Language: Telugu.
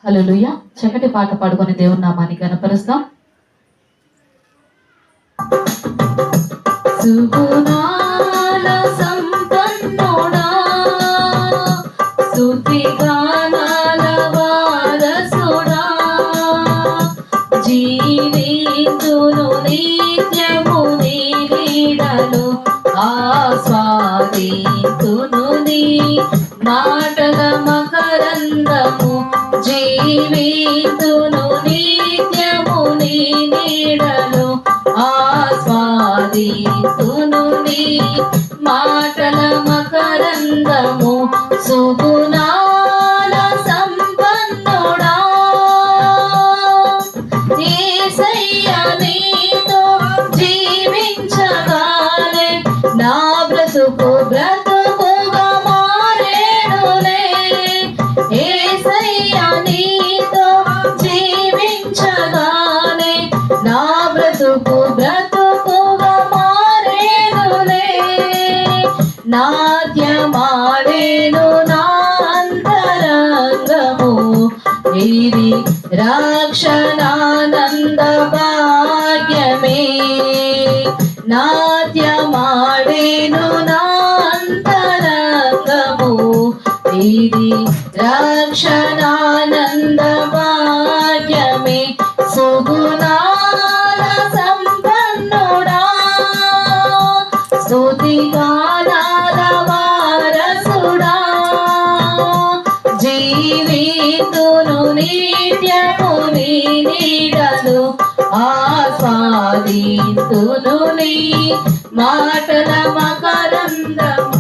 హల్లెలూయా. చక్కటి పాట పాడుకొని దేవుని నామాన్ని గణపరుస్తాం. సుగుణాల సంపన్నుడా, స్తుతిగానాల వారసుడా, జీవింతును నిత్యము నీ నీడలో, ఆస్వాదింతును నీ మాటల మకరందము, జీవింతును నిత్యము నీ నీడలో, ఆస్వాదింతును నీ మాటల మకరందము. సుగుణాల సంపన్నుడా, యేసయ్యా నీతో జీవించగానే నా బ్రతుకు బ్రతుకుగా మారేనులే. యేసయ్యా నీతో జీవించగానే నా బ్రతుకు బ్రతుకుగా మారేనులే. నాట్యమాడేను నా అంతరంగము, ఇది రక్షణానంద భాగ్యమే. నాట్యమాడేను నా అంతరంగము, ఇది రక్షణానంద భాగ్యమే. సుగుణాల సంపన్నుడా, స్తుతిగానాల వారసుడా, జీవింతును నిత్యము నీ నీడలో, ఆస్వాదింతును నీ మాటల మకరందము.